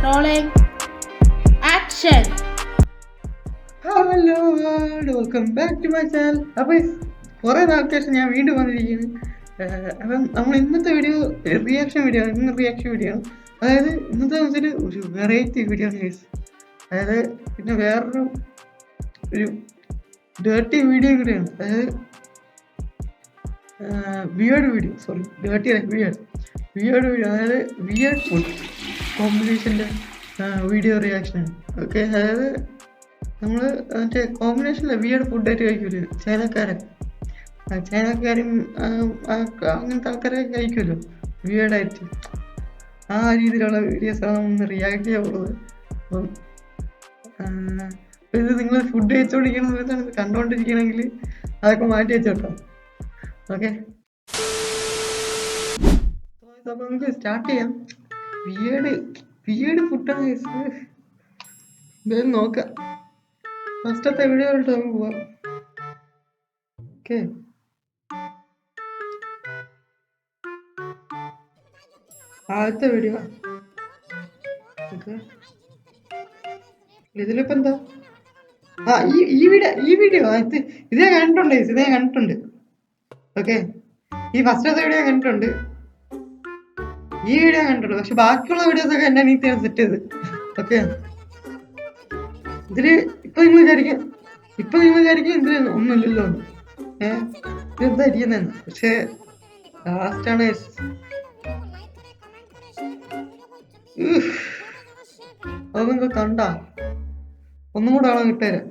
Rolling. Action. Hello welcome back to my channel. അപ്പോൾ കുറേ നാൾക്ക് ശേഷം ഞാൻ വീണ്ടും വന്നിരിക്കുന്നു. അപ്പം നമ്മൾ ഇന്നത്തെ വീഡിയോ റിയാക്ഷൻ വീഡിയോ ആണ്. ഇന്ന് റിയാക്ഷൻ വീഡിയോ ആണ്. അതായത് ഇന്നത്തെ വെച്ചാൽ ഒരു വെറൈറ്റി വീഡിയോ ആണ് ഗൈസ്. അതായത് പിന്നെ വേറൊരു ഡേർട്ടി വീഡിയോ കൂടിയാണ്. അതായത് വിയേർഡ് വീഡിയോ, സോറി ഡേർട്ടി അല്ല, വിയേർഡ് വീഡിയോ. അതായത് വിയേർഡ് ഫുഡ് കോമ്പിനേഷൻ്റെ വീഡിയോ റിയാക്ഷനാണ്. ഓക്കെ, അതായത് നമ്മൾ മറ്റേ കോമ്പിനേഷനിലെ വിയേർഡ് ഫുഡായിട്ട് കഴിക്കൂല്ലോ ചൈനക്കാരും അങ്ങനത്തെ ആൾക്കാരൊക്കെ കഴിക്കുമല്ലോ വിയേർഡായിട്ട്. ആ രീതിയിലുള്ള വീഡിയോസാണ് നമ്മൾ റിയാക്ട് ചെയ്യാറുള്ളത്. അപ്പം ഇത് നിങ്ങൾ ഫുഡ് കഴിച്ചുകൊണ്ടിരിക്കുന്ന കണ്ടുകൊണ്ടിരിക്കണമെങ്കിൽ അതൊക്കെ മാറ്റി വെച്ചോട്ടോ. ഓക്കെ, അപ്പോൾ നമുക്ക് സ്റ്റാർട്ട് ചെയ്യാം. വിയേർഡ് ഫുഡാണ് എന്തായാലും നോക്കാം. ഫസ്റ്റത്തെ വീഡിയോ ആയിട്ട് നമുക്ക് പോവാം. ഓക്കെ, ആദ്യത്തെ വീഡിയോ. ഓക്കെ, ഇതിലിപ്പോ എന്താ? ഈ വീഡിയോ ഇതേ കണ്ടിട്ടുണ്ട്. ഓക്കെ, ഈ ഫസ്റ്റത്തെ വീഡിയോ കണ്ടിട്ടുണ്ട്, ഈ വീഡിയോ കണ്ടിട്ടുണ്ട്. പക്ഷെ ബാക്കിയുള്ള വീഡിയോസ് ഒക്കെ എന്റെ നീത്തിയാണ് സെറ്റ് ചെയ്ത്. ഓക്കെ, ഇതില് ഇപ്പൊ നിങ്ങൾ വിചാരിക്കും ഇതില് ഒന്നുമില്ലല്ലോ, ഇതെന്താ ഇരിക്കുന്നെന്ന്. പക്ഷെ ലാസ്റ്റാണ് അത് നിങ്ങൾ കണ്ട ഒന്നും കൂടെ ആണോ കിട്ടേരാ.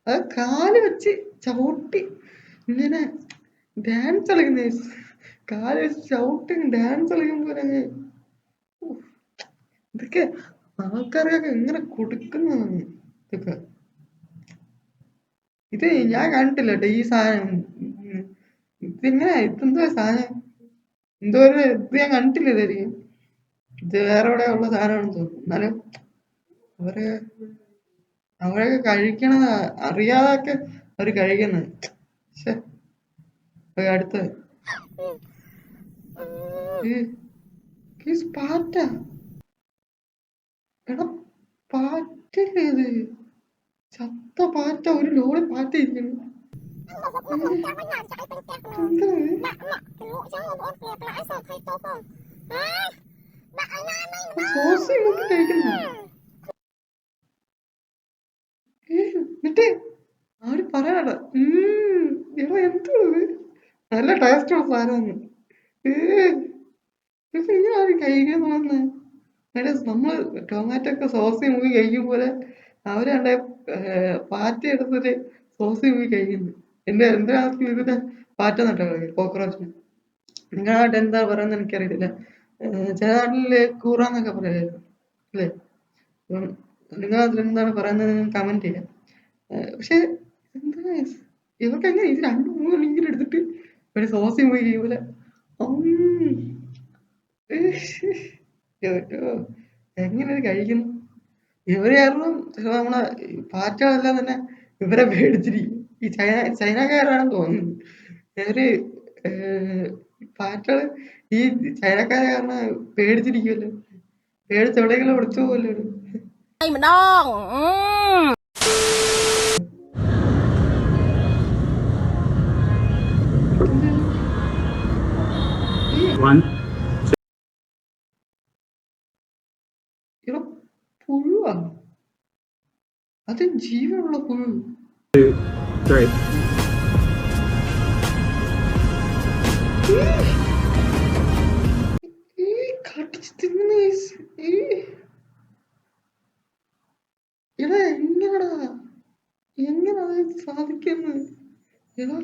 അത് കാല് വെച്ച് ചവിട്ടി ഇങ്ങനെ ഡാൻസ് കളിക്കുന്ന, കാല് വെച്ച് ചവിട്ടി ഡാൻസ് കളിക്കുമ്പോ ഇതൊക്കെ ആൾക്കാർക്കൊക്കെ എങ്ങനെ കൊടുക്കുന്നതാണ് ഇതൊക്കെ. ഇത് ഞാൻ കണ്ടിട്ടില്ല കേട്ടോ ഈ സാധനം. ഇതെന്തോ സാധനം, എന്തോ ഒരു ഇത് ഞാൻ കണ്ടിട്ടില്ല ഇതായിരിക്കും. ഇത് വേറെ എവിടെ ഉള്ള സാധനമാണെന്ന് തോന്നുന്നു. എന്നാലും അവരൊക്കെ കഴിക്കണത് അറിയാതൊക്കെ അവര് കഴിക്കുന്നത്. അടുത്ത പാറ്റ. എടാ പാറ്റല്ലേ ഇത്? ചത്ത പാറ്റ, ഒരു ലോറി പാറ്റ ഇരിക്കുന്നു. സോസ് നോക്കി കഴിക്കുന്നു. എന്നിട്ട് അവര് പറയാടാ എടാ എന്തോ നല്ല ടേസ്റ്റുള്ള സാധനമാണ്. ഇങ്ങനെ ആരും കഴിക്കാൻ തോന്നുന്നു. നമ്മള് ടൊമാറ്റോ ഒക്കെ സോസ് മുക്കി കഴിക്കും പോലെ അവരാണ്ടെ പാറ്റ എടുത്തിട്ട് സോസ് മുക്കി കഴിക്കുന്നു. എന്റെ നാട്ടിൽ ഇതിന്റെ പാറ്റ നട്ടോ കോക്രോച്ചിന്. നിങ്ങളുടെ നാട്ടിൽ എന്താ പറയുന്നത് എനിക്കറിയത്തില്ല. ചില നാട്ടില് കൂറാന്നൊക്കെ പറയായിരുന്നു അല്ലേ? അപ്പം നിങ്ങളുടെ നാട്ടിൽ എന്താണ് പറയുന്നത് കമന്റ് ചെയ്യാം. പക്ഷെ എന്താ ഇവർക്ക് എങ്ങനെ ഇത് 2-3 ലിങ്കിന് എടുത്തിട്ട് ഒരു സോസ് പോയി കഴിയൂല. എങ്ങനെ കഴിക്കുന്നു ഇവര്? കാരണം നമ്മളെ പാറ്റകളെല്ലാം തന്നെ ഇവരെ പേടിച്ചിരിക്കും. ഈ ചൈനക്കാരാണെന്ന് തോന്നുന്നു. ഇവര് പാറ്റകള് ഈ ചൈനക്കാരെ കാരണം പേടിച്ചിരിക്കുമല്ലോ, പേടിച്ച് എവിടെയെങ്കിലും ഒളിച്ചു പോകല്ലോ. പുഴുവാ, അത് ജീവനുള്ള പുഴു. കടിച്ച് തിന്ന എടാ, എങ്ങനെ സാധിക്കുന്നു? എടാ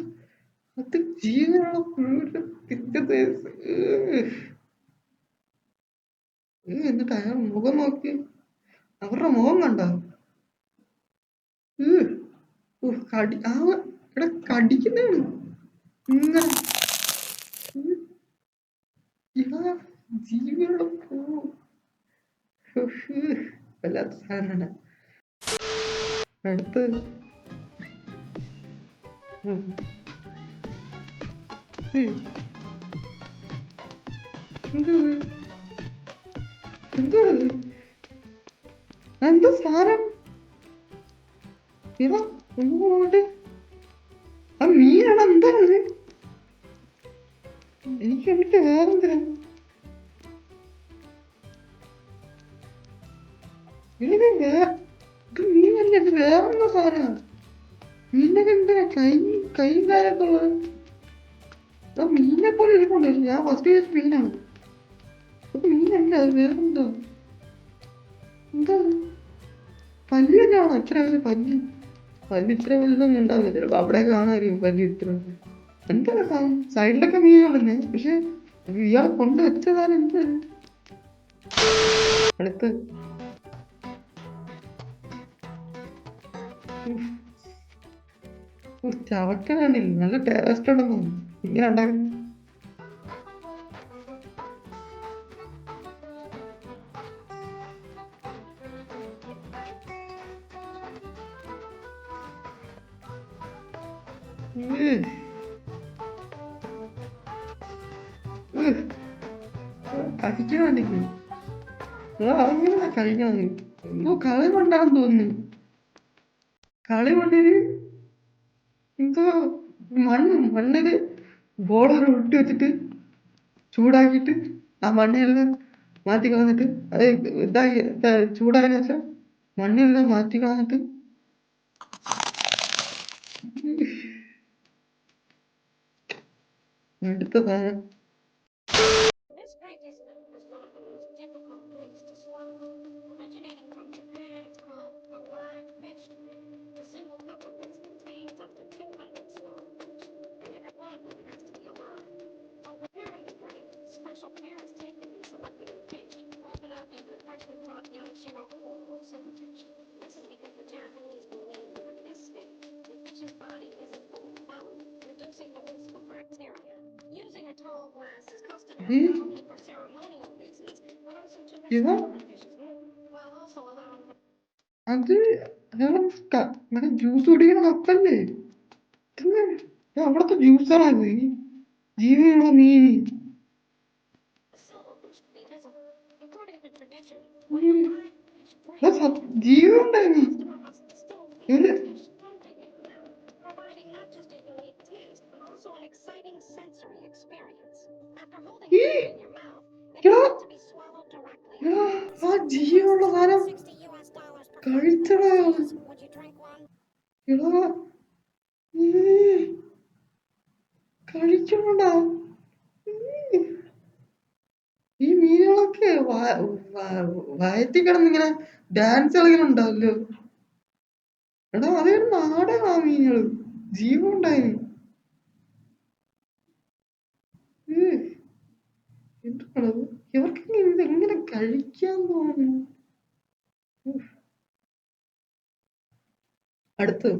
അത് ജീവനുള്ള പുഴുവിന്റെ പിറ്റത്തെ. എന്നിട്ട് അയാൾ മുഖം നോക്കി, അവരുടെ മുഖം കണ്ട ഇവിടെ കടിക്കുന്നതാണ് ഇങ്ങനെ. ഇതാ ജീവികളുടെ വല്ലാത്ത സാധനമാണ്. അടുത്ത് എന്തോ എന്തോ സാധനം ഇതാ ഒന്നുകൊണ്ട് ആ മീനാണ്. എന്താണ് എനിക്ക് കണ്ടിട്ട് വേറെന്തിനാ മീനല്ല, ഇത് വേറെന്തോ സാധനമാണ്. മീനൊക്കെ എന്തിനാ കൈയും കാലൊക്കെ ഉള്ളത്? മീനെ പോലെ ഇരിപ്പുണ്ട്. ഞാൻ ഫസ്റ്റ് ചെയ്ത മീനാണ്. അത് മീനല്ല, അത് വേറെന്തോ. എന്താ പല്ലിയൊക്കെയാണോ? ഇത്ര വലിയ പല്ല്? പല്ല് ഇത്ര വലുതൊന്നും ഉണ്ടാവില്ല. ചിലപ്പോ അവിടെ കാണാമായിരിക്കും പല്ല് ഇത്ര. എന്താ സൈഡിലൊക്കെ മീനുകളല്ലേ, പക്ഷെ ഇയാളെ കൊണ്ട് വെച്ചതാണ്. എന്ത് അടുത്ത് ചവക്കാനില്ല, നല്ല ടേസ്റ്റ് ഉണ്ടെന്ന് തോന്നുന്നു. ഇങ്ങനെ ഉണ്ടാക്കുന്നത് കഴിക്കാൻ വേണ്ടിക്ക് അങ്ങനെ കഴിക്കാൻ മതി. എന്തോ കളി കൊണ്ടാന്ന് തോന്നുന്നു. കളി കൊണ്ടിന് എന്തോ മണ്ണില് ബോളർ ഇട്ട് വെച്ചിട്ട് ചൂടാക്കിയിട്ട് ആ മണ്ണെല്ലാം മാറ്റി കളഞ്ഞിട്ട് അത് ഇതാക്കി ചൂടായതിനു ശേഷം മണ്ണെല്ലാം മാറ്റി കളഞ്ഞിട്ട് എടുത്ത സാധനം. ഇതാ അത് മറ്റേ ജ്യൂസ് കുടിക്കുന്ന കപ്പല്ലേ? അവിടത്തെ ജ്യൂസാണത്. ജീവനുള്ള മീൻ ജീവനുണ്ടായി. ആ ജീവനുള്ള സാധനം കഴിച്ചടാ. കഴിക്കണോടാ. ഈ മീനുകളൊക്കെ വയറ്റി കിടന്നിങ്ങനെ ഡാൻസ് കളിക്കുന്നുണ്ടാവല്ലോ. എടാ അതേ നാടനാ മീനുകള്, ജീവൻ ഉണ്ടായി. എന്താണത്? ഇവർക്ക് ഇതെങ്ങനെ കഴിക്കാൻ തോന്നുന്നു? അടുത്ത്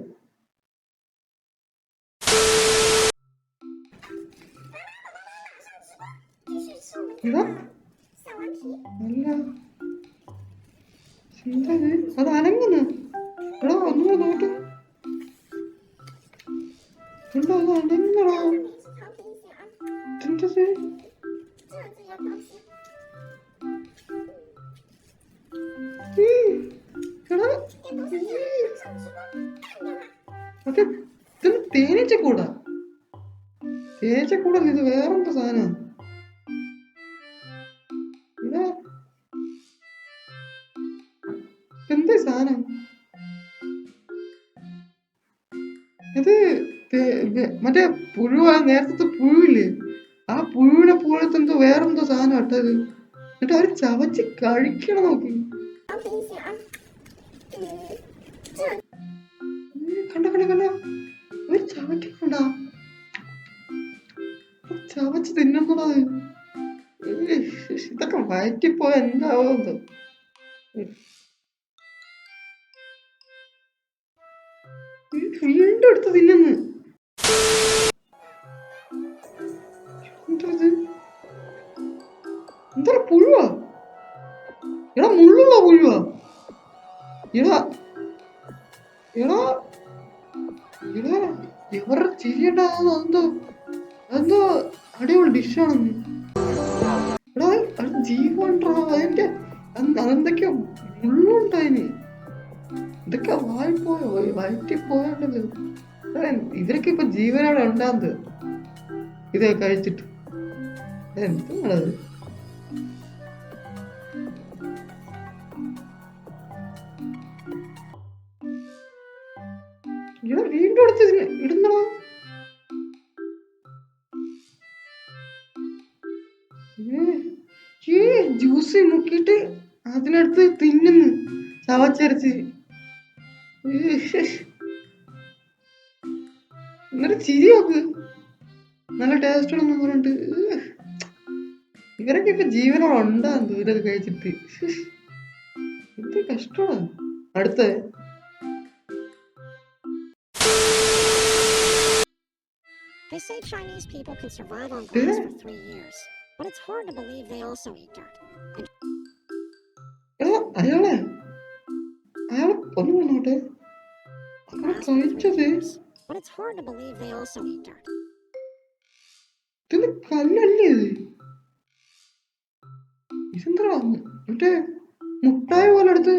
ഇതാ അല്ല എന്തത്? അത് അനങ്ങുന്നു. എടാ ഒന്ന് നോക്ക്. എന്താ അത് അനങ്ങണോ? എന്തത്? അത് ഇതൊന്ന് തേനീച്ചക്കൂടാ. തേനീച്ചക്കൂടല്ല, ഇത് വേറെന്താ സാധനം? എന്താ സാധനം ഇത്? മറ്റേ പുഴുവാ, നേരത്തെ പുഴുവില്ലേ, ആ പുഴുവിനെ പോലത്തെ എന്തോ വേറെന്തോ സാധനം ഇട്ടത്. എന്നിട്ട് അവര് ചവച്ച് കഴിക്കണം. നോക്കി കണ്ട അവര് ചവയ്ക്കണ്ട, ചവച്ച് തിന്നുന്നത്. ഇതൊക്കെ വയറ്റിപ്പോയ എന്താവോ എന്തോ. വീണ്ടും എടുത്ത് തിന്നുന്നു. എന്തത്? എന്താ പുഴുവാ? എടാ മുള്ളുള്ള പുഴുവാ. എടാ എടാ എടാ എവരുടെ ചിരിയുണ്ടാകുന്ന എന്തോ എന്തോ അടിപൊളി ഡിഷാണെന്ന്. എടാ അത് ജീവണ്ടാ അതിന്റെ അതെന്തൊക്കെയോ മുള്ളുണ്ടായിന്. ഇതൊക്കെ വയറ്റി പോയേണ്ടത്. ഇവരൊക്കെ ഇപ്പൊ ജീവനോടെ ഉണ്ടാകുന്നത് ഇതൊക്കെ കഴിച്ചിട്ട്. എന്താണത്? ഇവിടെ വീണ്ടും എടുത്ത് ഇടുന്നോ? ജ്യൂസ് മുക്കിയിട്ട് അതിനടുത്ത് തിന്നുന്നു ചവച്ചരച്ച്. എന്നിട്ട് ചിരി നോക്ക്, നല്ല ടേസ്റ്റ് ഉണ്ടെന്ന് പറഞ്ഞിട്ട്. ഇവരൊക്കെ ഇപ്പൊ ജീവനോടെ ഉണ്ടാകുന്നു ഇതൊക്കെ കഴിച്ചിട്ട്. എന്ത് കഷ്ടമാണ്. അടുത്ത They say Chinese people can survive on grass for 3 years, but it's hard to believe they also eat dirt. അയാളെ ഒന്ന് വന്നോട്ടെ. കഴിച്ചത് But it's hard to believe they also eat dirt. ഇതിന് കല്ലല്ലേ ഇത്? ഇതെന്താ മറ്റേ മുട്ടായി പോലെ എടുത്ത്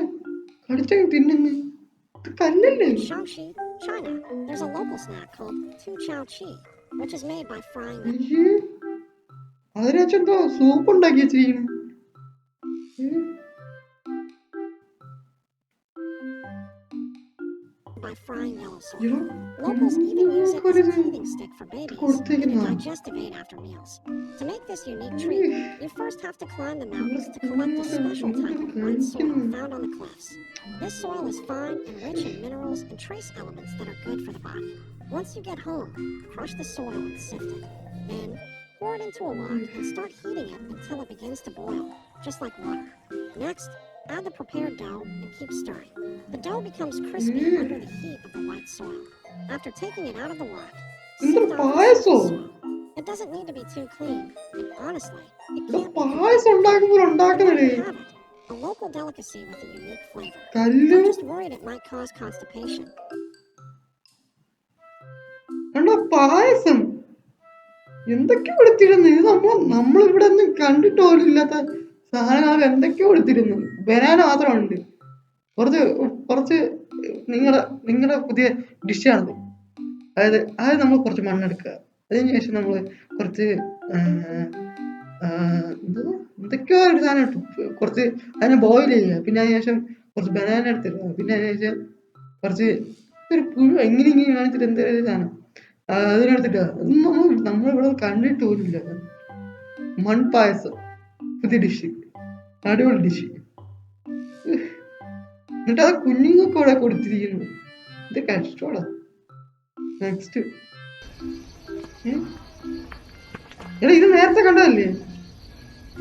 കടിച്ചങ്ങ് തിന്നുന്നു. ഇത് കല്ലല്ലേ? In Shaoxi, China, there's a local snack called Tu Chao Chi, which is made by frying them. അതിനെന്തോ സൂപ്പ് ഉണ്ടാക്കി വെച്ചിരിക്കുന്നു. By frying yellow soy. Locals even use it as a teething stick for babies and a digestive aid after meals. To make this unique treat, you first have to climb the mountains to collect a special type of white soil found on the cliffs. This soil is fine and rich in minerals and trace elements that are good for the body. Once you get home, crush the soil and sift it. Then, pour it into a wok and start heating it until it begins to boil, just like water. Next, add the prepared dough and keep stirring. The dough becomes crispy under the heat of the white soil. After taking it out of the wok, sift off the soil. It doesn't need to be too clean, and honestly, it can't be have it. A local delicacy with a unique flavor. I'm just worried it might cause constipation. പായസം എന്തൊക്കെ കൊടുത്തിരുന്നു. ഇത് നമ്മളിവിടെ ഒന്നും കണ്ടിട്ട് പോലും ഇല്ലാത്ത സാധനങ്ങൾ എന്തൊക്കെയോ കൊടുത്തിരുന്നു. ബനാന മാത്രമുണ്ട്. കുറച്ച് നിങ്ങളുടെ പുതിയ ഡിഷാണത്. അത് നമ്മൾ കുറച്ച് മണ്ണെടുക്കുക. അതിന് ശേഷം നമ്മൾ കുറച്ച് എന്തൊക്കെയോ ഒരു സാധനം ഇട്ടു. കുറച്ച് അതിനെ ബോയിൽ ചെയ്യുക. പിന്നെ അതിന് ശേഷം കുറച്ച് ബനാന എടുത്തിടുക. പിന്നെ അതിന് ശേഷം കുറച്ച് ഒരു പുഴു എങ്ങനെ കാണിച്ചിട്ട് എന്തൊരു സാധനം അതിനെടുത്തിട്ട് നമ്മളിവിടെ കണ്ടിട്ട് പോലില്ല. മൺപായസം പുതിയ ഡിഷ്, അടിപൊളി ഡിഷ്. എന്നിട്ട് അത് കുഞ്ഞുങ്ങൾക്ക് ഇവിടെ കൊടുത്തിരിക്കുന്നു. ഇത് കഷ്ടമാണ്. നെക്സ്റ്റ് എടാ ഇത് നേരത്തെ കണ്ടതല്ലേ?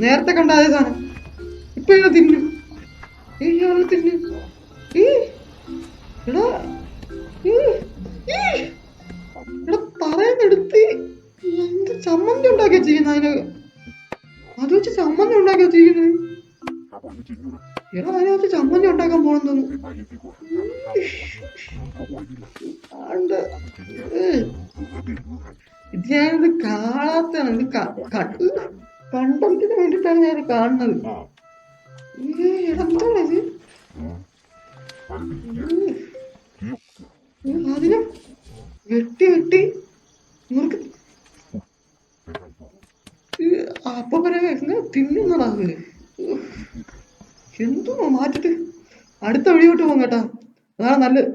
നേരത്തെ കണ്ട അതേ സാധനം ഇപ്പൊ ഇങ്ങനെ തിന്നും. തിന്നും. എടാ പറയുന്നെടുത്ത് എന്ത് ചമ്മന്തി ഉണ്ടാക്കിയാ ചെയ്യുന്നത്? അതിന് അത് വെച്ച് ചമ്മന്തി ഉണ്ടാക്കിയാ ചെയ്യുന്നത്. എടാ അതിനകത്ത് ചമ്മന്തി ഉണ്ടാക്കാൻ പോണെന്ന് ഇത് ഞാനിത് കാണാത്തതാണ്. ഇത് കണ്ടതിന് വേണ്ടിയിട്ടാണ് ഞാൻ കാണുന്നത്. എന്താണ് ഇത്? അതിനെ വെട്ടി ഇവർക്ക് അപ്പൊ തിന്നുന്നതാണ്. എന്തോ മാറ്റിട്ട് അടുത്ത വഴിയോട്ട് പോകും കേട്ടാ. അതാണ് നല്ലത്.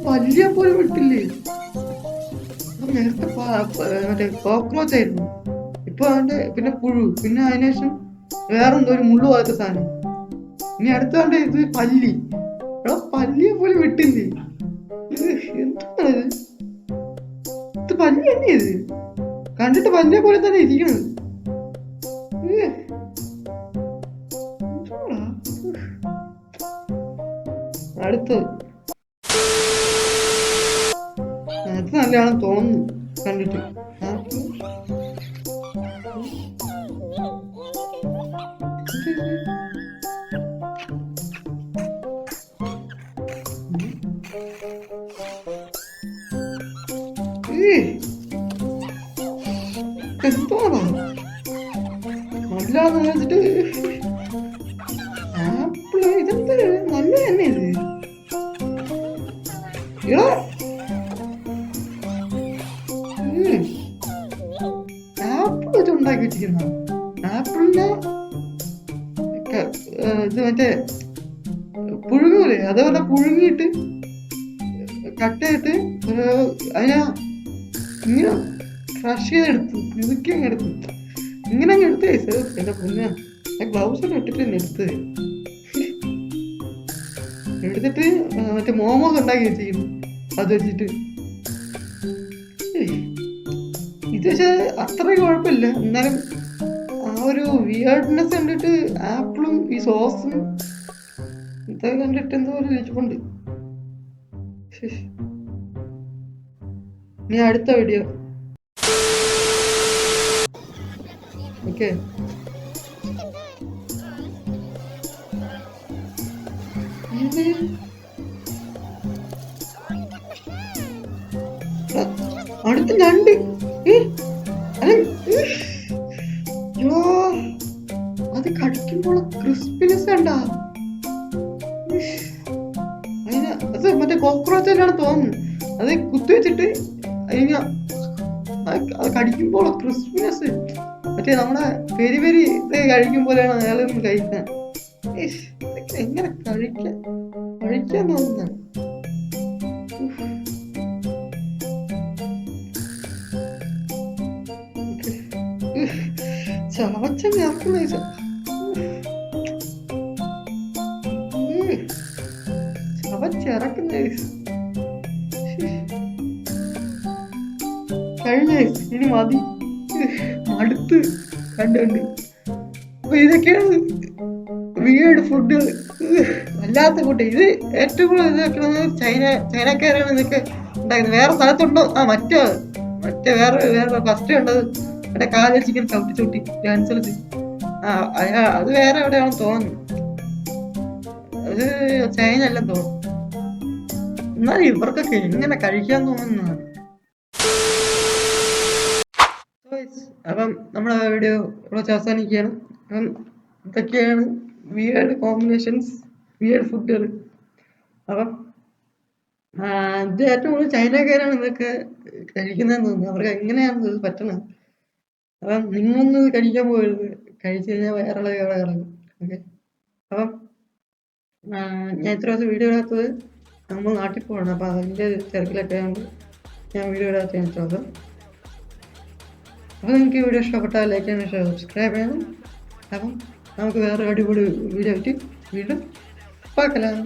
പല്ലിയെ പോലെ വിട്ടില്ലേ? നേരത്തെ മറ്റേ കോക്രോച്ച് ആയിരുന്നു. ഇപ്പൊ അതിന്റെ പിന്നെ പുഴു, പിന്നെ അതിനുശേഷം വേറെന്തോ ഒരു മുള്ളു പോലത്തെ സാധനം. ഇനി അടുത്ത ഇത് പല്ലി. പല്ലിയെ പോലെ വിട്ടില്ലേ? എന്താണ് ഇത്? പല്ലി തന്നെ ഇത് കണ്ടിട്ട് പല്ലിയെ പോലെ തന്നെ ഇരിക്കുന്നത്. അടുത്ത് അത് നല്ലതാണെന്ന് തോന്നുന്നു കണ്ടിട്ട്. എന്തോടാ നല്ലാന്ന് വെച്ചിട്ട് ആപ്പിള് ഇതെന്ത് നല്ല തന്നെ ഇത്. ആപ്പിൾ ഇത് ഉണ്ടാക്കി വെച്ചിരിക്കുന്ന ആപ്പിളിന്റെ ഇത് മറ്റേ പുഴുങ്ങൂലേ അതേപോലെ പുഴുങ്ങിയിട്ട് കട്ടയിട്ട് അതിനാ ഇങ്ങനെ ക്രഷ് ചെയ്തെടുത്തു ഇതൊക്കെ അങ്ങ് എടുത്തു ഇങ്ങനെ അങ്ങ് എടുത്തേ സാർ. എന്റെ പൊന്നെ ഗ്ലൗസ് ഒക്കെ ഇട്ടിട്ട് തന്നെ എടുത്തിട്ട് മറ്റേ മോമോസ് ഉണ്ടാക്കി വെച്ചിരിക്കുന്നു അത് വെച്ചിട്ട്. ഇത് പക്ഷേ അത്രയും കുഴപ്പമില്ല, എന്നാലും ആ ഒരു വിയർഡ്നെസ് കണ്ടിട്ട് ആപ്പിളും ഈ സോസും ഇതൊക്കെ കണ്ടിട്ട് എന്തോ ഒരു വെച്ചിട്ടുണ്ട്. ഇനി അടുത്ത വീഡിയോ. ഓക്കെ അടുത്ത ഞണ്ട്. അത് കടിക്കുമ്പോൾ ക്രിസ്പിനെസ് കണ്ടാ. അത് മറ്റേ കോക്രോച്ച് തന്നെയാണ് തോന്നുന്നു. അത് കുത്തി വെച്ചിട്ട് അതിന് അത് കടിക്കുമ്പോൾ ക്രിസ്പിനെസ് മറ്റേ നമ്മുടെ പെരി പെരി ഇത് കഴിക്കുമ്പോഴാണ് അയാളൊന്നും കഴിക്കാൻ. എങ്ങനെ കഴിക്കാൻ തോന്നുന്ന ചവച്ച ചേർക്കുന്ന ചവച്ചിറക്കുന്ന കഴിഞ്ഞ ഇനി മതി മടുത്ത് കണ്ടുണ്ട്. അപ്പൊ ഇതൊക്കെയാണ് വീട് ഫുഡ് വല്ലാത്ത ഫുഡ്. ഇത് ഏറ്റവും കൂടുതൽ ഇത് വെക്കുന്നത് ചൈനക്കാരാണ് ഇതൊക്കെ ഉണ്ടാക്കുന്നത്. വേറെ സ്ഥലത്തുണ്ടോ? മറ്റേ വേറെ ഫസ്റ്റ് കണ്ടത് മറ്റേ കാലിൽ ചിക്കൻ ചവിട്ടി ക്യാൻസൽ അത് വേറെ എവിടെയാണെന്ന് തോന്നുന്നു. അത് ചൈന അല്ലെന്ന് തോന്നുന്നു. എന്നാൽ ഇവർക്കൊക്കെ എങ്ങനെ കഴിക്കാൻ തോന്നുന്നതാണ്. അപ്പം നമ്മളെ വീഡിയോ ഇവിടെ അവസാനിക്കുകയാണ്. അപ്പം ഇതൊക്കെയാണ് വിയേർഡ് കോമ്പിനേഷൻസ്, വിയേർഡ് ഫുഡുകൾ. അപ്പം ഇത് ഏറ്റവും കൂടുതൽ ചൈനക്കാരാണ് ഇതൊക്കെ കഴിക്കുന്നതെന്ന് തോന്നുന്നു. അവർക്ക് എങ്ങനെയാണ് ഇത് പറ്റണത്. അപ്പം നിങ്ങളൊന്നും ഇത് കഴിക്കാൻ പോകരുത്. കഴിച്ചു കഴിഞ്ഞാൽ വേറെ കളയും. ഓക്കെ, അപ്പം ഞാൻ ഇത്ര ദിവസം വീഡിയോ ഇടാത്തത് നമ്മൾ നാട്ടിൽ പോകണം. അപ്പം അതിൻ്റെ തിരക്കിലൊക്കെ ആയതുകൊണ്ട് ഞാൻ വീഡിയോ ഇടാത്തതാണ് ഇത്ര ദിവസം. അപ്പോൾ നിങ്ങൾക്ക് ഈ വീഡിയോ ഇഷ്ടപ്പെട്ടാൽ ലൈക്ക് ചെയ്യണം, സബ്സ്ക്രൈബ് ചെയ്യണം. അപ്പം നമുക്ക് വേറെ അടിപൊളി വീഡിയോ ആയിട്ട് വീണ്ടും பார்க்கலாம்.